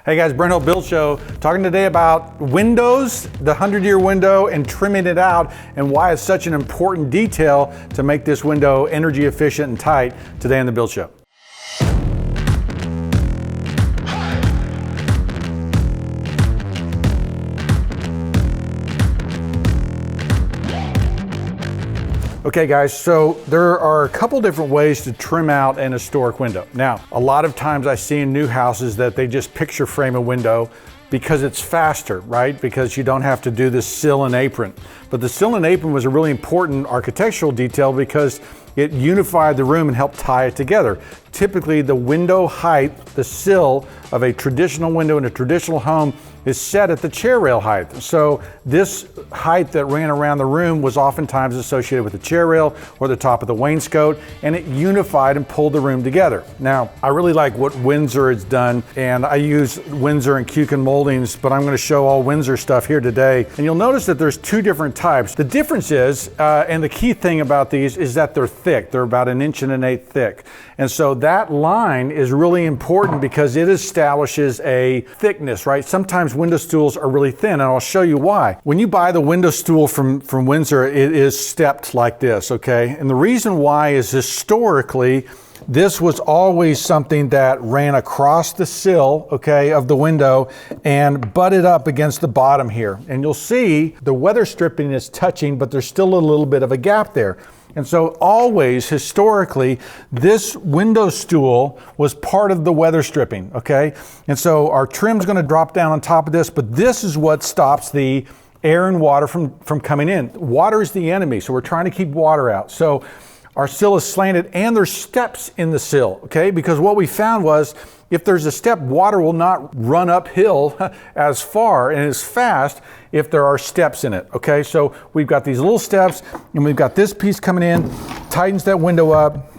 Hey guys, Brent Hull Build Show, talking today about windows, the 100-year window, and trimming it out, and why it's such an important detail to make this window energy efficient and tight today on the Build Show. Okay guys, so there are a couple different ways to trim out an historic window. Now, a lot of times I see in new houses that they just picture frame a window because it's faster, right? Because you don't have to do this sill and apron. But the sill and apron was a really important architectural detail because it unified the room and helped tie it together. Typically, the window height, the sill of a traditional window in a traditional home is set at the chair rail height. So this height that ran around the room was oftentimes associated with the chair rail or the top of the wainscot, and it unified and pulled the room together. Now, I really like what Windsor has done, and I use Windsor and Kuchen moldings, but I'm gonna show all Windsor stuff here today. And you'll notice that there's two different types. The difference is, and the key thing about these is that they're thick. They're about 1 1/8 thick. And so that line is really important because it establishes a thickness, right? Sometimes window stools are really thin, and I'll show you why. When you buy the window stool from Windsor, it is stepped like this, okay? And the reason why is historically, this was always something that ran across the sill, okay, of the window and butted up against the bottom here. And you'll see the weather stripping is touching, but there's still a little bit of a gap there. And so always, historically, this window stool was part of the weather stripping, okay? And so our trim's gonna drop down on top of this, but this is what stops the air and water from coming in. Water is the enemy, so we're trying to keep water out. So our sill is slanted and there's steps in the sill, okay? Because what we found was if there's a step, water will not run uphill as far and as fast if there are steps in it, okay? So we've got these little steps and we've got this piece coming in, tightens that window up,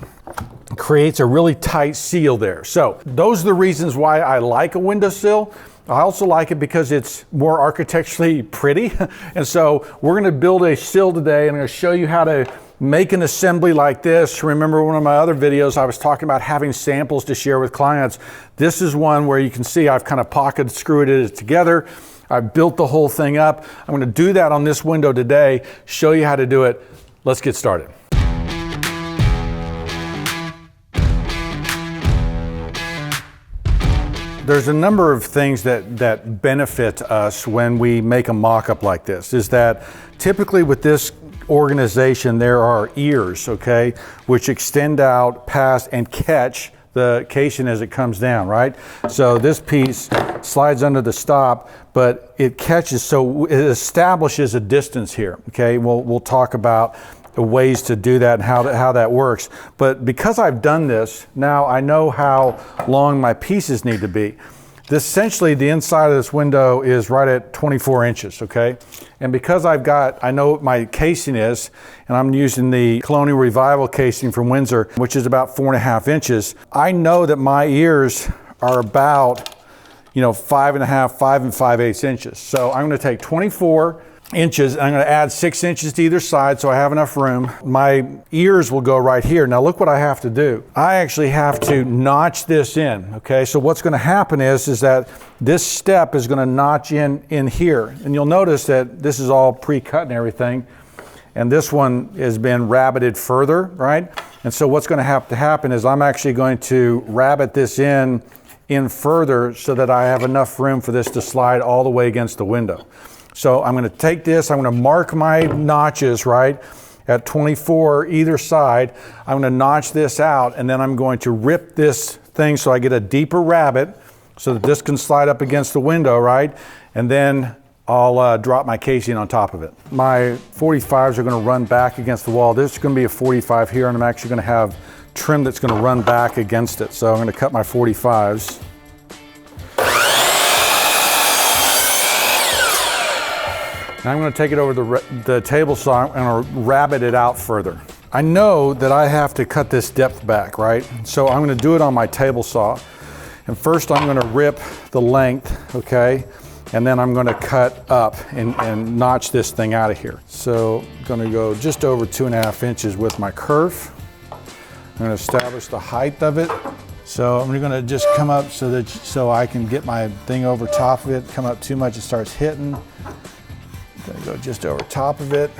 creates a really tight seal there. So those are the reasons why I like a windowsill. I also like it because it's more architecturally pretty. And so we're gonna build a sill today and I'm gonna show you how to make an assembly like this. Remember one of my other videos, I was talking about having samples to share with clients. This is one where you can see I've kind of pocket screwed it together. I built the whole thing up. I'm gonna do that on this window today, show you how to do it. Let's get started. There's a number of things that benefit us when we make a mock-up like this, is that typically with this organization there are ears, okay, which extend out past and catch the casing as it comes down, right? So this piece slides under the stop, but it catches, so it establishes a distance here, okay? We'll talk about the ways to do that and how that works. But because I've done this, now I know how long my pieces need to be. Essentially, the inside of this window is right at 24 inches, okay? And because I know what my casing is, and I'm using the Colonial Revival casing from Windsor, which is about 4.5 inches, I know that my ears are about, 5.5, 5 5/8 inches. So I'm gonna take 24 inches, I'm gonna add 6 inches to either side so I have enough room. My ears will go right here. Now look what I have to do. I actually have to notch this in, okay? So what's gonna happen is that this step is gonna notch in here. And you'll notice that this is all pre-cut and everything. And this one has been rabbited further, right? And so what's gonna have to happen is I'm actually going to rabbit this in further so that I have enough room for this to slide all the way against the window. So I'm gonna take this, I'm gonna mark my notches, right, at 24 either side. I'm gonna notch this out, and then I'm going to rip this thing so I get a deeper rabbet so that this can slide up against the window, right? And then I'll drop my casing on top of it. My 45s are gonna run back against the wall. This is gonna be a 45 here, and I'm actually gonna have trim that's gonna run back against it. So I'm gonna cut my 45s. Now I'm going to take it over the table saw and I'm going to rabbit it out further. I know that I have to cut this depth back, right? So I'm going to do it on my table saw. And first I'm going to rip the length, okay? And then I'm going to cut up and notch this thing out of here. So I'm going to go just over 2.5 inches with my kerf. I'm going to establish the height of it. So I'm gonna just come up so I can get my thing over top of it. Come up too much, it starts hitting. I'm gonna go just over top of it.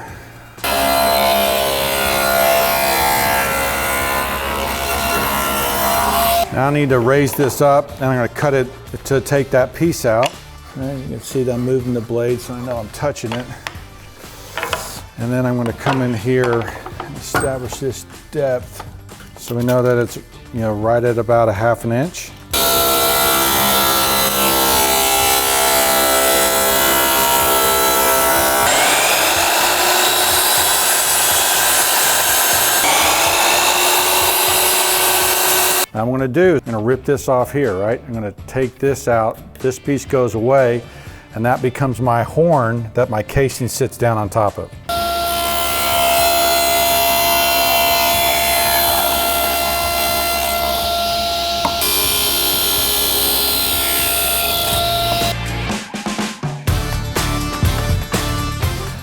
Now I need to raise this up, and I'm going to cut it to take that piece out. And you can see that I'm moving the blade, so I know I'm touching it. And then I'm going to come in here and establish this depth, so we know that it's, right at about 1/2 inch. What I'm going to do is I'm going to rip this off here, right? I'm going to take this out. This piece goes away, and that becomes my horn that my casing sits down on top of.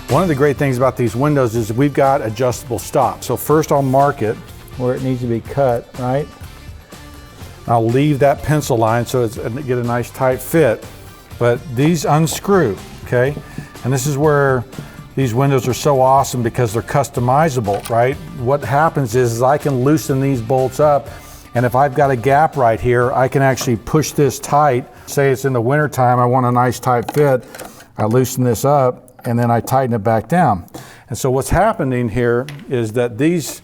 One of the great things about these windows is we've got adjustable stops. So first I'll mark it where it needs to be cut, right? I'll leave that pencil line so it's get a nice tight fit, but these unscrew, okay? And this is where these windows are so awesome because they're customizable, right? What happens is I can loosen these bolts up, and if I've got a gap right here, I can actually push this tight. Say it's in the winter time, I want a nice tight fit. I loosen this up, and then I tighten it back down. And so what's happening here is that these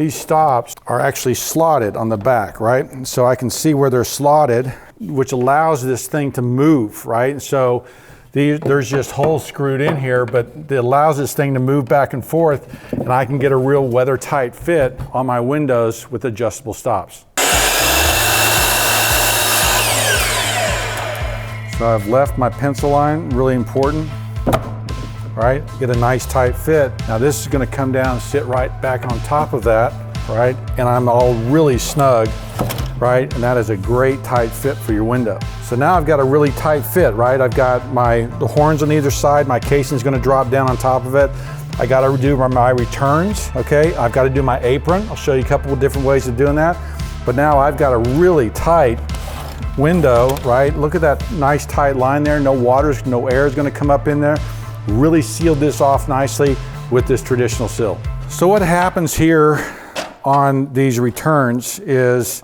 stops are actually slotted on the back, right? And so I can see where they're slotted, which allows this thing to move, right? And so there's just holes screwed in here, but it allows this thing to move back and forth, and I can get a real weather tight fit on my windows with adjustable stops. So I've left my pencil line, really important. Right? Get a nice tight fit. Now this is going to come down and sit right back on top of that, right? And I'm all really snug, right? And that is a great tight fit for your window. So now I've got a really tight fit, right? I've got the horns on either side. My casing is going to drop down on top of it. I got to do my returns, okay? I've got to do my apron. I'll show you a couple of different ways of doing that. But now I've got a really tight window, right? Look at that nice tight line there. No water, no air is going to come up in there. Really sealed this off nicely with this traditional SILL. So what happens here on these returns is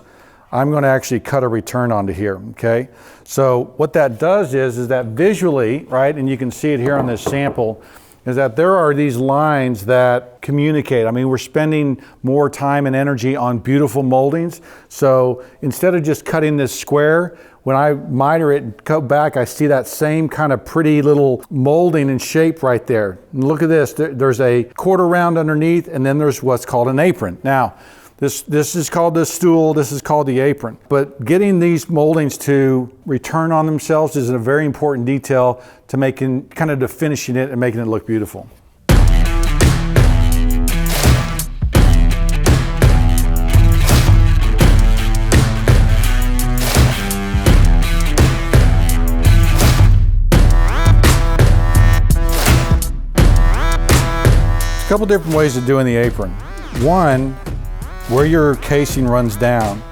I'm going to actually cut a return onto here, okay? So what that does is that visually, right, and you can see it here on this sample, is that there are these lines that communicate. I mean, we're spending more time and energy on beautiful moldings. So instead of just cutting this square, when I miter it and cut back, I see that same kind of pretty little molding and shape right there. And look at this, there's a quarter round underneath, and then there's what's called an apron. Now, this is called the stool, this is called the apron. But getting these moldings to return on themselves is a very important detail to making, kind of to finishing it and making it look beautiful. A couple different ways of doing the apron. One, where your casing runs down,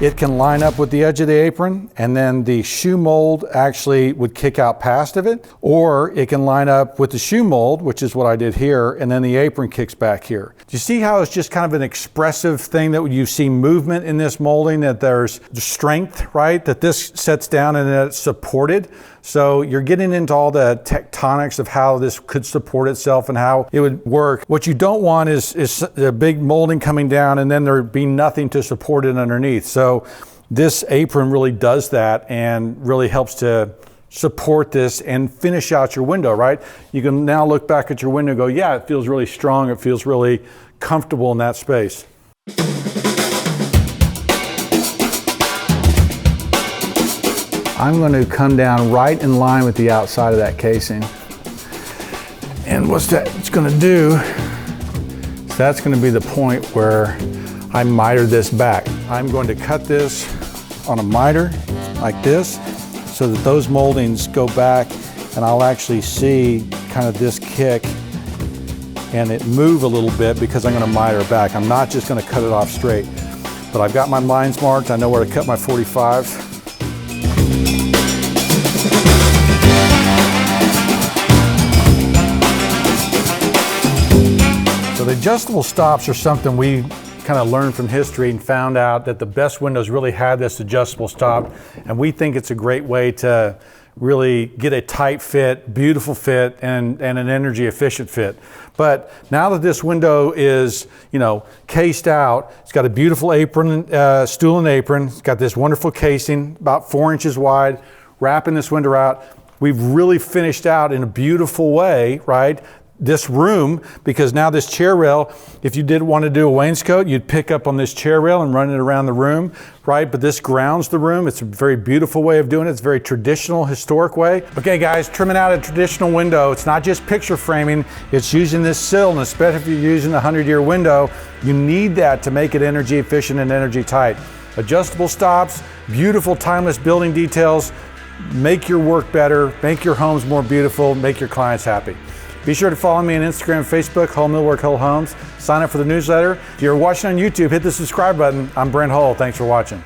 it can line up with the edge of the apron, and then the shoe mold actually would kick out past of it, or it can line up with the shoe mold, which is what I did here, and then the apron kicks back here. Do you see how it's just kind of an expressive thing that you see movement in this molding, that there's strength, right? That this sets down and that it's supported. So you're getting into all the tectonics of how this could support itself and how it would work. What you don't want is a big molding coming down and then there be nothing to support it underneath. So this apron really does that and really helps to support this and finish out your window, right? You can now look back at your window and go, yeah, it feels really strong. It feels really comfortable in that space. I'm going to come down right in line with the outside of that casing. And what it's going to do, so that's going to be the point where I miter this back. I'm going to cut this on a miter like this so that those moldings go back, and I'll actually see kind of this kick and it move a little bit because I'm going to miter back. I'm not just going to cut it off straight. but I've got my lines marked. I know where to cut my 45s. So the adjustable stops are something we kind of learned from history and found out that the best windows really had this adjustable stop, and we think it's a great way to really get a tight fit, beautiful fit, and an energy efficient fit. But now that this window is, cased out, it's got a beautiful apron, stool and apron. It's got this wonderful casing, about 4 inches wide, wrapping this window out. We've really finished out in a beautiful way, right? This room, because now this chair rail, if you did want to do a wainscot, you'd pick up on this chair rail and run it around the room, right? But this grounds the room. It's a very beautiful way of doing it. It's a very traditional, historic way. Okay guys, trimming out a traditional window, it's not just picture framing, it's using this sill, and especially if you're using a 100-year window, you need that to make it energy efficient and energy tight. Adjustable stops, beautiful timeless building details, make your work better, make your homes more beautiful, make your clients happy. Be sure to follow me on Instagram and Facebook, Hull Millwork Hull Homes. Sign up for the newsletter. If you're watching on YouTube, hit the subscribe button. I'm Brent Hull. Thanks for watching.